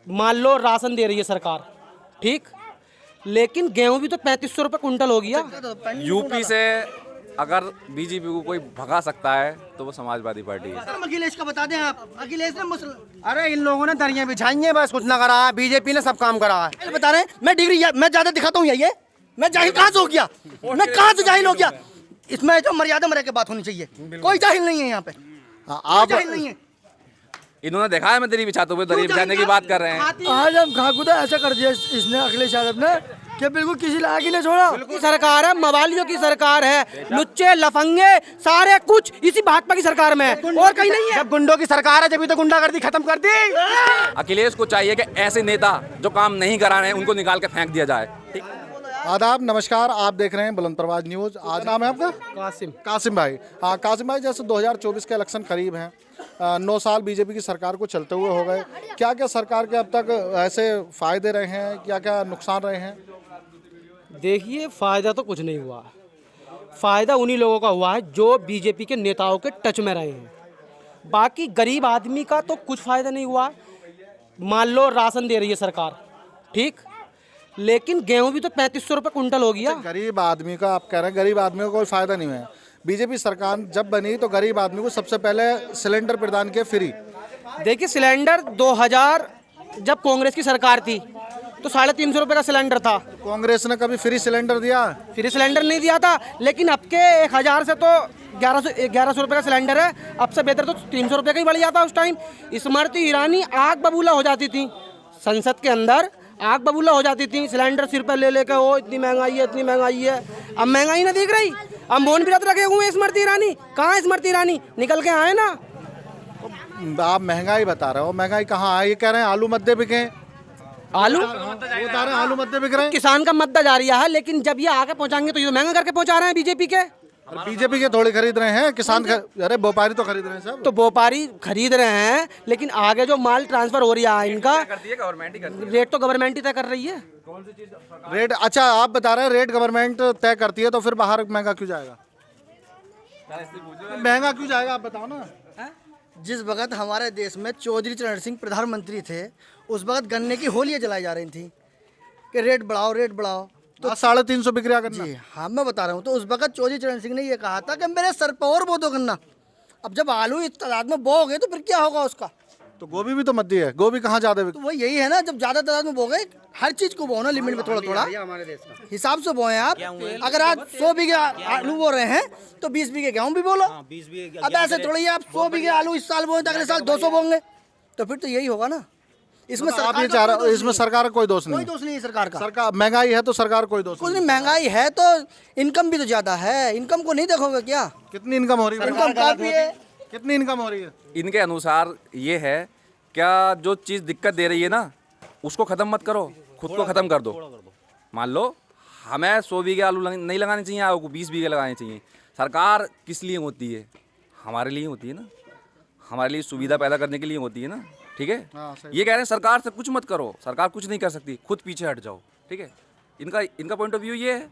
मान लो राशन दे रही है सरकार, ठीक, लेकिन गेहूं भी तो 3500 रुपये कुंटल हो गया। यूपी से अगर बीजेपी को कोई भगा सकता है तो वो समाजवादी पार्टी है। अखिलेश का बता दें आप। अखिलेश ने अरे इन लोगों ने दरियां बिछाई हैं, बस कुछ ना करा है। बीजेपी ने सब काम करा है। बता रहे हैं, मैं डिग्री मैं ज्यादा दिखाता हूँ ये मैं जाहिल कहाँ से हो गया? मैं कहाँ से जाहिल हो गया? इसमें जो मर्यादा में रह के बात होनी चाहिए। कोई जाहिल नहीं है यहाँ पे, आप जाहिल नहीं है। इन्होंने देखा है मैं दरी बिछाते हुए, दरी बिछाने की बात कर रहे हैं। आज हम खाकुदा ऐसा कर दिया इसने, अखिलेश यादव ने, कि बिल्कुल किसी लायक ही नहीं छोड़ा। की सरकार है, मवालियों की सरकार है, लुच्चे लफंगे सारे कुछ इसी भाजपा की सरकार में है और कहीं नहीं है। जब गुंडों की सरकार है जब तो गुंडागर्दी खत्म कर दी। अखिलेश को चाहिए कि ऐसे नेता जो काम नहीं करा रहे हैं उनको निकाल के फेंक दिया जाए। आदाब, नमस्कार, आप देख रहे हैं बुलंद परवाज न्यूज़। आज नाम है आपका? कासिम भाई। हाँ कासिम भाई, जैसे 2024 के इलेक्शन करीब हैं, 9 साल बीजेपी की सरकार को चलते हुए हो गए, क्या क्या सरकार के अब तक ऐसे फायदे रहे हैं, क्या क्या नुकसान रहे हैं? देखिए, फायदा तो कुछ नहीं हुआ। फायदा उन्हीं लोगों का हुआ है जो बीजेपी के नेताओं के टच में रहे हैं। बाकी गरीब आदमी का तो कुछ फायदा नहीं हुआ। मान लो राशन दे रही है सरकार, ठीक, लेकिन गेहूं भी तो 3500 रुपये कुंटल हो गया। गरीब आदमी का आप कह रहे हैं, गरीब आदमी को कोई फायदा नहीं हुआ। बीजेपी सरकार जब बनी तो गरीब आदमी को सबसे पहले सिलेंडर प्रदान किए फ्री। देखिए, सिलेंडर 2000 जब कांग्रेस की सरकार थी तो 350 रुपये का सिलेंडर था। कांग्रेस ने कभी फ्री सिलेंडर दिया? फ्री सिलेंडर नहीं दिया था, लेकिन अब के 1000 से तो 1100 रुपये का सिलेंडर है। अब से बेहतर तो 300 रुपये का ही बढ़ जाता उस टाइम। स्मृति ईरानी आग बबूला हो जाती थी संसद के अंदर, आग बबूला हो जाती थी। सिलेंडर सिर पर ले लेकर, वो इतनी महंगाई है, इतनी महंगाई है। अब महंगाई ना दिख रही, अब मौन व्रत रखे हुए स्मृति ईरानी। कहाँ है स्मृति ईरानी? निकल के आए ना। आप महंगाई बता रहे हो, महंगाई कहाँ है? ये कह रहे हैं आलू मद्दे बिके, आलू बता रहे हैं आलू मद्दे बिक रहे हैं। किसान का मद्दा जारिया है, लेकिन जब ये आगे पहुंचाएंगे तो ये तो महंगा करके पहुंचा रहे हैं बीजेपी के। बीजेपी के थोड़े खरीद रहे हैं किसान, अरे व्यापारी तो खरीद रहे हैं सब। तो व्यापारी खरीद रहे हैं, लेकिन आगे जो माल ट्रांसफर हो रहा है इनका रेट तो गवर्नमेंट ही तय कर रही है। रेट? अच्छा, आप बता रहे हैं रेट गवर्नमेंट तय करती है, तो फिर बाहर महंगा क्यों जाएगा? महंगा क्यों जाएगा, आप बताओ ना। जिस वक्त हमारे देश में चौधरी चरण सिंह प्रधानमंत्री थे, उस वक्त गन्ने की होलियाँ जलाई जा रही थी कि रेट बढ़ाओ, रेट बढ़ाओ। तो 350 बिक रहा गन्ना। जी हाँ, मैं बता रहा हूँ। तो उस वक्त चौधरी चरण सिंह ने ये कहा था कि मेरे सर पर और बो दो गन्ना। अब जब आलू इस तादाद में बोओगे तो फिर क्या होगा उसका? तो गोभी भी तो मद्दी है, गोभी कहाँ ज्यादा तो वही यही है ना, जब ज्यादा तादाद में बोगे, हर चीज को बोना लिमिट में, थोड़ा थोड़ा हिसाब से बोए आप। अगर आज 100 बीघे आलू बो रहे हैं तो 20 बीघे गेहूँ भी बोलो। अब ऐसे थोड़ा ही आप 100 बीघे आलू इस साल बोए तो अगले साल 200 बोंगे, तो फिर तो यही होगा ना। इसमें आप ये चाह रहे हो, इसमें सरकार का कोई दोष नहीं? कोई दोष नहीं है सरकार का। सरकार महंगाई है तो सरकार कोई दोष कुछ नहीं, महंगाई है तो इनकम भी तो ज्यादा है। इनकम को नहीं देखोगे क्या? कितनी इनकम हो रही है? इनकम काफी है। कितनी इनकम हो रही है? इनके अनुसार ये है, क्या जो चीज़ दिक्कत दे रही है ना उसको ख़त्म मत करो, खुद को ख़त्म कर दो। मान लो हमें 100 बीघे आलू नहीं लगाने चाहिए, आपको 20 बीघे लगाने चाहिए। सरकार किस लिए होती है? हमारे लिए होती है ना, हमारे लिए सुविधा पैदा करने के लिए होती है ना, ठीक है। ये कह रहे हैं सरकार से कुछ मत करो, सरकार कुछ नहीं कर सकती, खुद पीछे हट जाओ, ठीक है। इनका पॉइंट ऑफ व्यू ये है।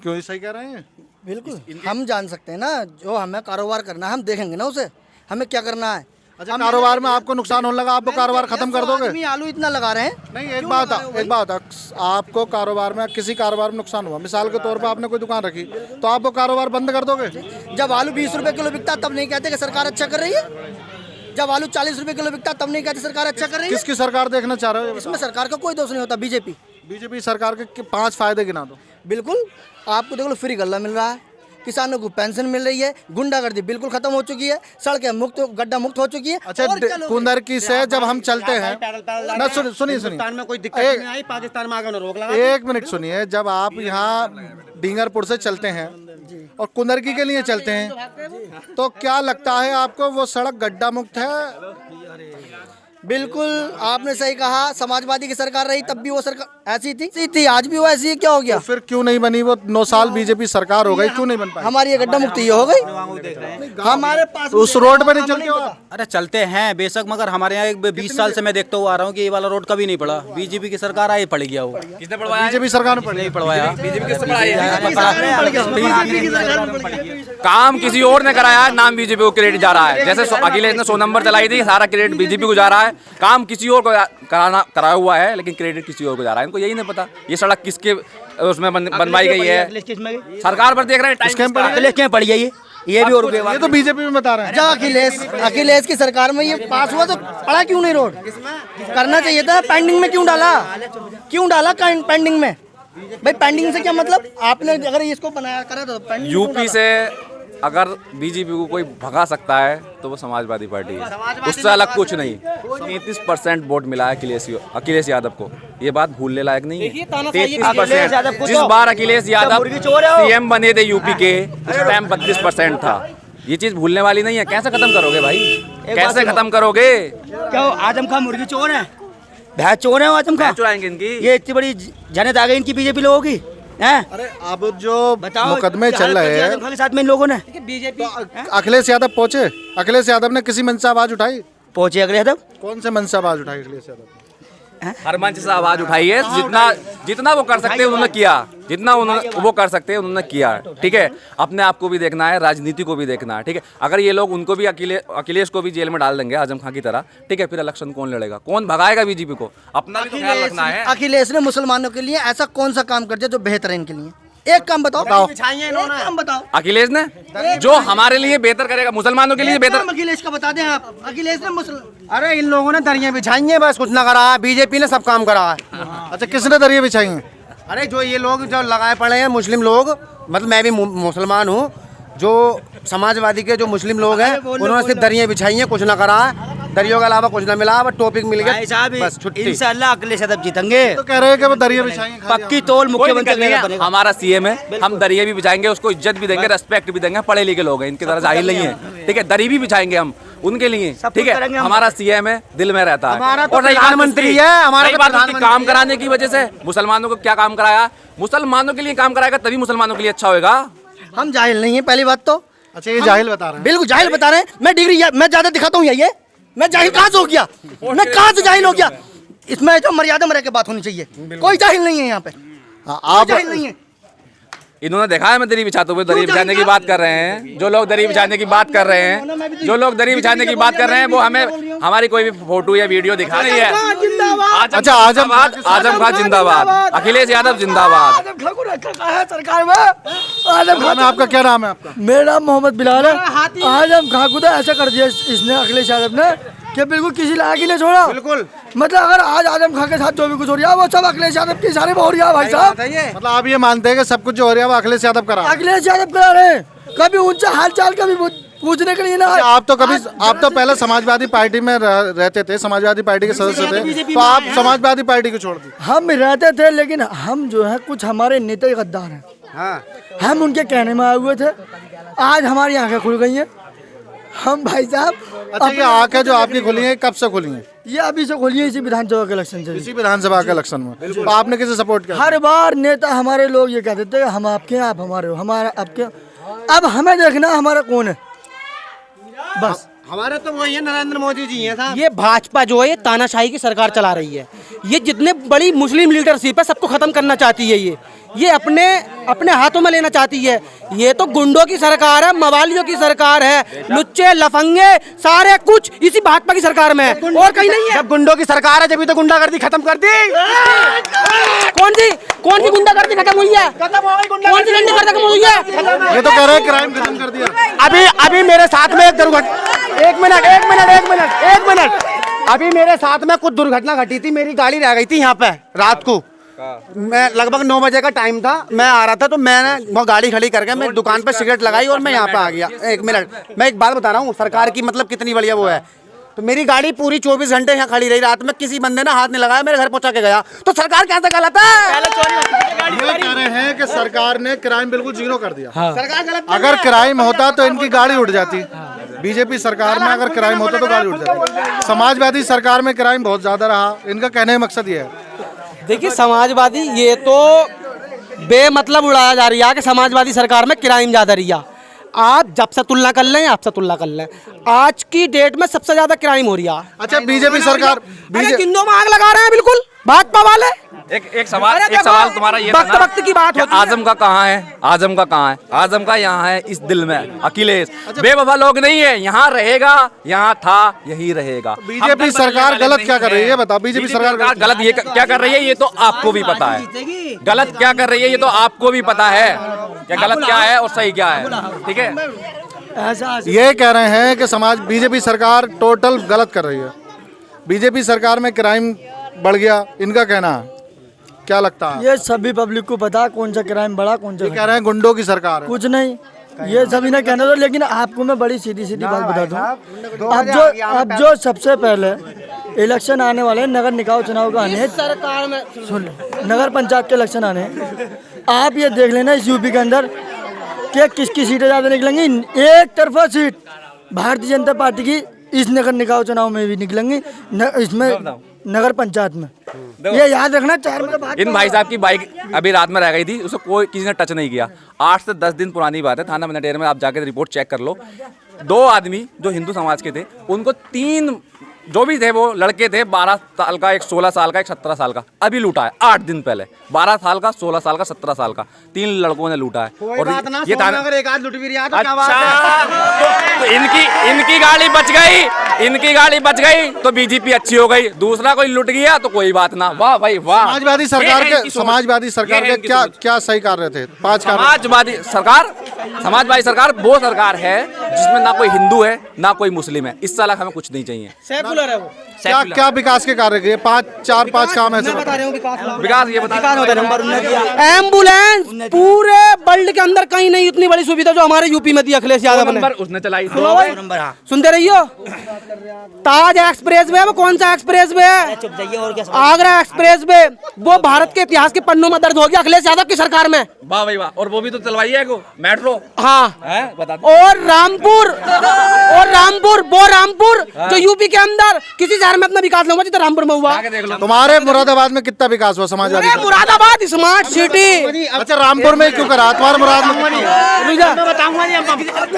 क्यों सही कह रहे हैं? बिल्कुल, हम जान सकते हैं ना, जो हमें कारोबार करना है हम देखेंगे ना उसे, हमें क्या करना है। अच्छा, कारोबार में आपको नुकसान होने लगा, आप वो कारोबार खत्म कर दोगे? आलू इतना लगा रहे हैं। नहीं, एक बात आपको कारोबार में, किसी कारोबार में नुकसान हुआ, मिसाल के तौर पर आपने कोई दुकान रखी, तो आप वो कारोबार बंद कर दोगे? जब आलू 20 रुपए किलो बिकता तब नहीं कहते कि सरकार अच्छा कर रही है। जब आलू 40 रुपए किलो बिकता तब नहीं कहते सरकार अच्छा कर रही है। किसकी सरकार देखना चाह रहे हो? इसमें सरकार का कोई दोष नहीं होता। बीजेपी सरकार के 5 फायदे गिना दो। बिल्कुल, आपको देखो फ्री गल्ला मिल रहा है, किसानों को पेंशन मिल रही है, गुंडागर्दी बिल्कुल खत्म हो चुकी है, सड़कें मुक्त, गड्ढा मुक्त हो चुकी है। अच्छा, कुंदरकी से जब हम चलते हैं ना, सुनिए में कोई दिक्कत नहीं आई, पाकिस्तान में आगे रोक लगा। 1 मिनट सुनिए। जब आप यहाँ डींगरपुर से चलते हैं और कुंदरकी के लिए चलते हैं, तो क्या लगता है आपको वो सड़क गड्ढा मुक्त है? बिल्कुल, आपने सही कहा। समाजवादी की सरकार रही तब भी वो सरकार ऐसी थी, आज भी वो ऐसी है। क्या हो गया? तो फिर क्यों नहीं बनी? वो 9 साल बीजेपी सरकार हो गई, क्यों नहीं बन पाई? हमारी ये गड्ढा मुक्ति हो गई। हमारे पास उस रोड पे नहीं चलते हो आप? अरे चलते हैं बेशक, मगर हमारे यहाँ 20 साल से मैं देखता हुआ आ रहा हूँ कि ये वाला रोड कभी नहीं पड़ा। बीजेपी की सरकार आई, पड़ गया वो। किसने पढ़वाया? बीजेपी सरकार ने नहीं पढ़वाया। बीजेपी किसने पढ़ाया? काम किसी और ने कराया, नाम बीजेपी को क्रेडिट जा रहा है। जैसे अखिलेश ने 100 नंबर चलाई थी, सारा क्रेडिट बीजेपी को जा रहा है। है, काम किसी और को कराया हुआ है, लेकिन क्रेडिट किसी और को जा रहा है। इनको यही नहीं पता ये सड़क किसके उसमें बनवाई गई है, सरकार पर देख रहे हैं। अखिलेश क्या पड़ी है ये भी और ये तो बीजेपी में बता रहे हैं। अच्छा, अखिलेश की सरकार में ये पास हुआ तो पड़ा क्यों नहीं रोड? करना चाहिए था, पेंडिंग में क्यों डाला पेंडिंग में? भाई पेंडिंग से क्या मतलब? आपने अगर इसको बनाया करा तो पेंडिंग यूपी से अगर बीजेपी को कोई भगा सकता है तो वो समाजवादी पार्टी है, उससे अलग कुछ नहीं। 33% वोट मिला है अखिलेश यादव को, ये बात भूलने लायक नहीं है। 33%। जिस बार अखिलेश यादव सीएम बने थे यूपी के, उस टाइम 32% था। ये चीज भूलने वाली नहीं है। कैसे खत्म करोगे भाई, कैसे खत्म करोगे? क्या आजम खां मुर्गी चोर है? भैंस चोर है आजम खां? चुराएंगे इनकी। ये इतनी बड़ी जनता आ गई इनकी बीजेपी लोगों की हैं? अरे अब जो मुकदमे चल रहे हैं, आजम खां के साथ में इन लोगों ने बीजेपी अखिलेश यादव पहुंचे, अखिलेश यादव ने किसी मंच से आवाज उठाई? पहुंचे अगले यादव कौन से मंच से आवाज उठाई अखिलेश यादव ने? हर मंच से आवाज उठाई है, जितना वो कर सकते हैं उन्होंने किया, जितना वो कर सकते हैं उन्होंने किया। ठीक है, अपने आप को भी देखना है, राजनीति को भी देखना है। ठीक है, अगर ये लोग उनको भी अखिलेश को भी जेल में डाल देंगे आजम खां की तरह, ठीक है, फिर इलेक्शन कौन लड़ेगा, कौन भगाएगा बीजेपी को? अपना भी तो ख्याल रखना है। अखिलेश ने मुसलमानों के लिए ऐसा कौन सा काम कर दिया जो बेहतर है इनके लिए? एक काम बताओ। एक काम बताओ अखिलेश ने जो हमारे लिए बेहतर करेगा, मुसलमानों के लिए बेहतर। अखिलेश का बता दें आप। अखिलेश ने अरे इन लोगों ने दरियां बिछाई हैं, बस कुछ ना करा है। बीजेपी ने सब काम करा है। अच्छा, किसने दरिया बिछाई हैं? अरे जो ये लोग जो लगाए पड़े हैं मुस्लिम लोग, मतलब मैं भी मुसलमान हूँ, जो समाजवादी के जो मुस्लिम लोग हैं उन्होंने सिर्फ दरियां बिछाई हैं, कुछ ना करा है। दरियों के अलावा कुछ ना मिला, बस टॉपिक मिल गया, बस छुट्टी। इंशाल्लाह अखिलेश यादव जीतेंगे। तो कह रहे हैं कि वो दरिया बिछाई हैं, पक्की तौल मुख्यमंत्री हमारा सीएम है, हम दरिया भी बिछाएंगे, उसको इज्जत भी देंगे, रेस्पेक्ट भी देंगे। पढ़े लिखे लोग हैं, इनकी तरह जाहिल नहीं है। ठीक है, दरी भी बिछाएंगे हम उनके लिए। ठीक है, हमारा सीएम है, दिल में रहता है। हमारा तो और रही बात प्रधानमंत्री है, हमारा रही बात उसकी काम कराने की वजह से, मुसलमानों को क्या काम कराया? मुसलमानों के लिए काम कराएगा तभी मुसलमानों के लिए अच्छा होगा। हम जाहिल नहीं है, पहली बात तो। अच्छा, ये जाहिल बता रहे हैं। बिल्कुल जाहिल बता रहे हैं। मैं डिग्री मैं ज्यादा दिखाता हूँ ये मैं जाहिल कहाँ से हो गया? मैं कहाँ से जाहिल हो गया? इसमें जो मर्यादा में रह के बात होनी चाहिए। कोई जाहिल नहीं है यहाँ पे, आप जाहिल नहीं है। इन्होंने देखा है मैं दरी बिछाते हुए, दरी बिछाने की बात कर रहे हैं। जो लोग दरी बिछाने की बात कर रहे हैं, जो लोग दरी बिछाने की बात कर रहे हैं, वो हमें हमारी कोई भी फोटो या वीडियो दिखा रही है। अच्छा, आजम खान जिंदाबाद, अखिलेश यादव जिंदाबाद। आजम खां को रखा है सरकार में। आजम खां, आपका क्या नाम है? आपका? मेरा नाम मोहम्मद बिलाल है। आजम खां को तो ऐसा कर दिया इसने, अखिलेश यादव ने, कि बिल्कुल किसी लायक ही नहीं छोड़ा। बिल्कुल, मतलब अगर आज आजम खां के साथ जो भी कुछ हो रहा है वो सब अखिलेश यादव के इशारे पे हो रहा है भाई साहब। मतलब आप ये मानते हैं कि सब कुछ जो हो रहा है वो अखिलेश यादव करा? अखिलेश यादव करा रहे हैं। कभी उनसे हालचाल कभी पूछने के लिए ना। आप तो पहले समाजवादी पार्टी में रहते थे, समाजवादी पार्टी के सदस्य थे, तो आप समाजवादी पार्टी को छोड़ दी? हम रहते थे, लेकिन हम जो है कुछ हमारे नेता ही गद्दार हैं। हाँ। हम उनके कहने में आए हुए थे, आज हमारी आंखें खुल गई हैं। हम भाई साहब, अच्छा, ये आंखें जो आपकी खुली हैं कब से खुली हैं? ये अभी से खोलिए, इसी विधानसभा के इलेक्शन से। इसी विधानसभा के इलेक्शन में। तो आपने किसे सपोर्ट किया? हर बार नेता हमारे लोग ये कहते थे हम आपके हैं, आप हमारे हो, हमारा आपके। अब हमें देखना हमारा कौन है, बस। हमारे तो वही है, नरेंद्र मोदी जी हैं साहब। ये भाजपा जो है ये तानाशाही की सरकार चला रही है। ये जितने बड़ी मुस्लिम लीडरशिप है सबको खत्म करना चाहती है। ये अपने हाथों में लेना चाहती है। ये तो गुंडों की सरकार है, मवालियों की सरकार है, लुच्चे लफंगे सारे कुछ इसी भाजपा की सरकार में है, और कहीं नहीं है। जब गुंडों की सरकार है, जब तो गुंडागर्दी खत्म कर दी। कौन सी गुंडागर्दी खत्म हुई है? कौन सी गुंडागर्दी खत्म हुई है? ये तो कह रहे हैं क्राइम खत्म कर दिया। अभी मेरे साथ में एक दुर्घटना, एक मिनट, अभी मेरे साथ में कुछ दुर्घटना घटी थी। मेरी गाड़ी रह गई थी यहाँ पे रात को। मैं लगभग 9 बजे का टाइम था, मैं आ रहा था, तो मैंने वो गाड़ी खड़ी करके मैं दुकान पे सिगरेट लगाई और मैं यहाँ पे आ गया। एक मिनट, मैं एक बात बता रहा हूँ, सरकार की मतलब कितनी बढ़िया वो है। तो मेरी गाड़ी पूरी 24 घंटे यहाँ खड़ी रही, रात में किसी बंदे ने हाथ नहीं लगाया, मेरे घर पहुंचा के गया। तो सरकार कैसे गलत है? ये कह रहे हैं कि सरकार ने क्राइम बिल्कुल जीरो कर दिया। सरकार गलत। अगर क्राइम होता तो इनकी गाड़ी उड़ जाती। बीजेपी सरकार में अगर क्राइम होता तो गाड़ी उड़ जाती। समाजवादी सरकार में क्राइम बहुत ज्यादा रहा। इनका कहने का मकसद ये है। देखिए, समाजवादी ये तो बेमतलब उड़ाया जा रहा है कि समाजवादी सरकार में क्राइम ज्यादा रहा। आप जब से तुलना कर लें, आज की डेट में सबसे ज्यादा क्राइम हो रही है। अच्छा, बीजेपी सरकार जिंदों में आग लगा रहे हैं बिल्कुल भाजपा वाले। एक सवाल अरे एक देखो, सवाल तुम्हारा ये था वक्त ना वक्त की बात कि होती है। आजम का कहाँ है, आजम का कहाँ है? आजम का यहाँ है इस दिल में, अखिलेश। बेवफा लोग नहीं है, यहाँ रहेगा, यहाँ था, यही रहेगा। बीजेपी सरकार गलत क्या कर रही है बताओ? बीजेपी सरकार गलत ये क्या कर रही है ये तो आपको भी पता है। गलत क्या कर रही है ये तो आपको भी पता है, क्या गलत क्या है और सही क्या है, ठीक है? ऐसा ये कह रहे हैं कि समाज बीजेपी सरकार टोटल गलत कर रही है। बीजेपी सरकार में क्राइम बढ़ गया, इनका कहना है। क्या लगता है? ये सभी पब्लिक को पता है कौन सा क्राइम बढ़ा कौन सा ये कह रहे हैं गुंडों की सरकार है। कुछ नहीं, ये सभी ने कहना तो। लेकिन आपको मैं बड़ी सीधी सीधी बात बता दूं, अब जो सबसे पहले इलेक्शन आने वाले हैं, नगर निकाय चुनाव का आने हैं, सरकार में सुन ले, नगर पंचायत के इलेक्शन आने हैं। आप ये देख लेना इस यूपी के अंदर कि किसकी सीटें ज़्यादा निकलेंगी। एक तरफा सीट भारतीय जनता पार्टी की इस नगर निकाय चुनाव में भी निकलेंगी, इसमें नगर पंचायत में। ये याद रखना। 4 मिनट बाद इन भाई साहब की बाइक अभी रात में रह गई थी, उसको कोई किसी ने टच नहीं किया। 8 से 10 दिन पुरानी बात है, थाना मिनटेर में आप जाके रिपोर्ट चेक कर लो। 2 आदमी जो हिंदू समाज के थे, उनको 3 जो भी थे वो लड़के थे, 12 साल का, एक 16 साल का, एक 17 साल का, अभी लूटा है 8 दिन पहले। 12 साल का, 16 साल का, 17 साल का, 3 लड़कों ने लूटा है। और ये थाना अगर एक आध लुट भी रहा तो क्या बात अच्छा, तो इनकी गाड़ी बच गई, इनकी गाड़ी बच गई तो बीजेपी अच्छी हो गई। दूसरा कोई लुट गया तो कोई बात ना। वाह भाई वाह। समाजवादी सरकार के क्या क्या सही कार्य थे? 5 कार्य। समाजवादी सरकार वो सरकार है जिसमें ना कोई हिंदू है ना कोई मुस्लिम है। इस साल हमें कुछ नहीं चाहिए। सेकुलर है वो। क्या क्या विकास के कार्य किए? 4-5 काम ऐसे बता रहे हूँ विकास ये बता एम्बुलेंस पूरे वर्ल्ड के अंदर कहीं नहीं इतनी बड़ी सुविधा जो हमारे यूपी में दी अखिलेश यादव ने। उसने चलाई। सुनते रहियो। ताज एक्सप्रेस वे, वो कौन सा एक्सप्रेस वे है? आगरा एक्सप्रेस वे, वो भारत के इतिहास के पन्नों में दर्ज हो गया अखिलेश यादव की सरकार में। वाह भाई वाह। और वो भी तो चलवाई है मेट्रो। हाँ है बता। और रामपुर जो यूपी के अंदर किसी शहर में अपना विकास नहीं हुआ जितना रामपुर में हुआ। तुम्हारे मुरादाबाद में कितना विकास हुआ समाजवादी? अरे मुरादाबाद स्मार्ट सिटी। अच्छा, रामपुर में क्यों करा? तुम्हारे मुराद में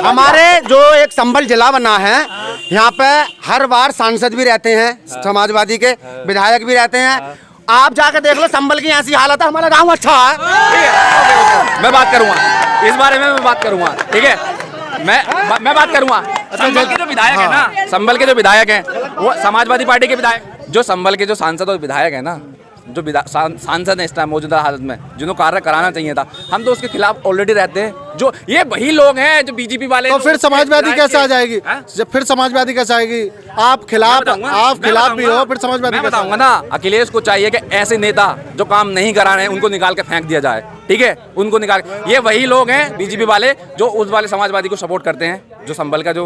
हमारे जो एक संभल जिला बना है, यहाँ पे हर बार सांसद भी रहते हैं, समाजवादी के विधायक भी रहते हैं। आप जाके देख लो संभल की ऐसी हालत है, हमारा गांव अच्छा है। मैं बात करूंगा इस बारे में, मैं बात करूंगा, ठीक है? मैं बात करूंगा। संभल के जो विधायक है ना, संभल के जो विधायक हैं वो समाजवादी पार्टी के विधायक, जो संभल के जो सांसद और विधायक है ना, जो सांसद है इस टाइम मौजूदा हालत में, जिन्होंने कार्य कराना चाहिए था, हम तो उसके खिलाफ ऑलरेडी रहते हैं। जो ये वही लोग हैं जो बीजेपी वाले। तो फिर समाजवादी कैसे आ जाएगी? जब फिर समाजवादी कैसे आएगी? आप खिलाफ भी हो, फिर समाजवादी। मैं बताऊंगा ना, अखिलेश को चाहिए कि ऐसे नेता जो काम नहीं करा रहे हैं उनको निकाल के फेंक दिया जाए, ठीक है? उनको निकाल। ये वही लोग हैं बीजेपी वाले जो उस वाले समाजवादी को सपोर्ट करते हैं, जो संभल का जो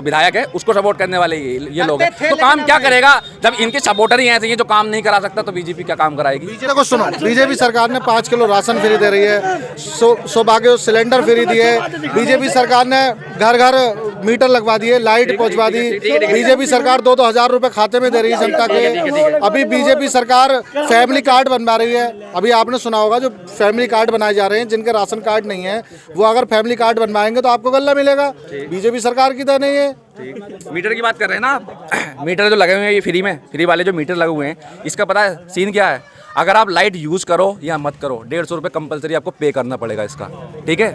विधायक है उसको सपोर्ट करने वाले ये लोग हैं। तो काम क्या करेगा जब इनके सपोर्टर ही ऐसे हैं जो काम नहीं करा सकता, तो बीजेपी क्या काम कराएगी? को सुनो, बीजेपी सरकार ने 5 किलो राशन फ्री दे रही है, सौभाग्य सिलेंडर फ्री दिए। बीजेपी सरकार ने घर घर मीटर लगवा दिए, लाइट पहुंचवा दी। बीजेपी सरकार 2-2 हजार रुपए खाते में दे रही है जनता के। अभी बीजेपी सरकार फैमिली कार्ड बनवा रही है। अभी आपने सुना होगा जो फैमिली कार्ड बनाए जा रहे हैं, जिनके राशन कार्ड नहीं है वो अगर फैमिली कार्ड बनवाएंगे तो आपको गल्ला मिलेगा। बीजेपी सरकार की तरह नहीं है। मीटर की बात कर रहे हैं ना आप, मीटर जो लगे हुए हैं ये फ्री वाले जो मीटर लगे हुए हैं, इसका पता है सीन क्या है? अगर आप लाइट यूज़ करो या मत करो, 150 रुपये कंपलसरी आपको पे करना पड़ेगा इसका, ठीक है?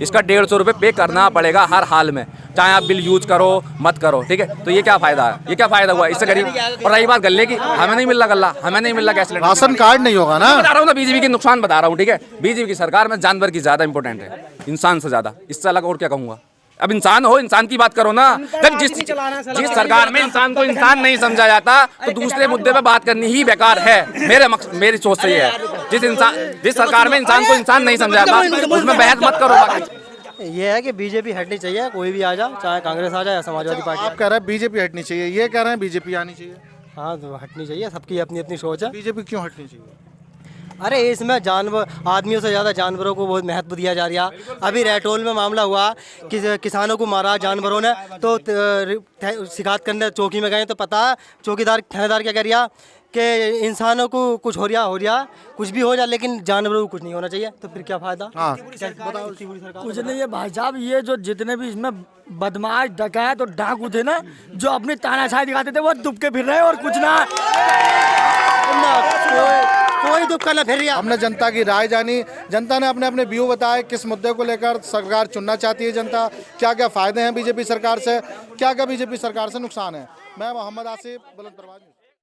इसका 150 रुपये पे करना पड़ेगा हर हाल में, चाहे आप बिल यूज करो मत करो, ठीक है? तो ये क्या फ़ायदा है? ये क्या फ़ायदा हुआ इससे गरीब? और रही बात गल्ले की, हमें नहीं मिल रहा गल्ला, हमें नहीं मिल रहा गैस, राशन कार्ड नहीं होगा ना। बता रहा हूँ ना, बीजेपी के नुकसान बता रहा हूँ, ठीक है? बीजेपी की सरकार में जानवर की ज़्यादा इंपॉर्टेंट है इंसान से ज़्यादा। इससे अलग और क्या कहूँगा? अब इंसान हो, इंसान की बात करो ना। जब जिस सरकार में इंसान को इंसान नहीं समझा जाता तो दूसरे मुद्दे पे बात करनी ही बेकार है। मेरी सोच से ये है, जिस सरकार में इंसान को इंसान नहीं समझा जाता उसमें बहस मत करो। ये है कि बीजेपी हटनी चाहिए, कोई भी आ जाए, चाहे कांग्रेस आ जाए या समाजवादी पार्टी। आप कह रहे हैं बीजेपी हटनी चाहिए, ये कह रहे हैं बीजेपी आनी चाहिए। हाँ तो हटनी चाहिए, सबकी अपनी अपनी सोच है। बीजेपी क्यों हटनी चाहिए? अरे इसमें जानवर, आदमियों से ज़्यादा जानवरों को बहुत महत्व दिया जा रहा। अभी रैटोल में मामला हुआ कि किसानों को मारा जानवरों ने, तो शिकायत करने चौकी में गए तो पता चौकीदार थानेदार क्या कह रहा कि इंसानों को कुछ हो रहा कुछ भी हो जाए, लेकिन जानवरों को कुछ नहीं होना चाहिए। तो फिर क्या फ़ायदा? हाँ। कुछ नहीं है भाई साहब, ये जो जितने भी इसमें बदमाश डकैत और डाकू थे ना, जो अपनी तानाशाही दिखाते थे वो दुब के फिर रहे और कुछ ना कोई दुख का ना फिर रहा। हमने जनता की राय जानी, जनता ने अपने अपने व्यू बताए किस मुद्दे को लेकर सरकार चुनना चाहती है जनता, क्या क्या फायदे हैं बीजेपी सरकार से, क्या क्या बीजेपी सरकार से नुकसान है। मैं मोहम्मद आसिफ, बुलंद परवाज।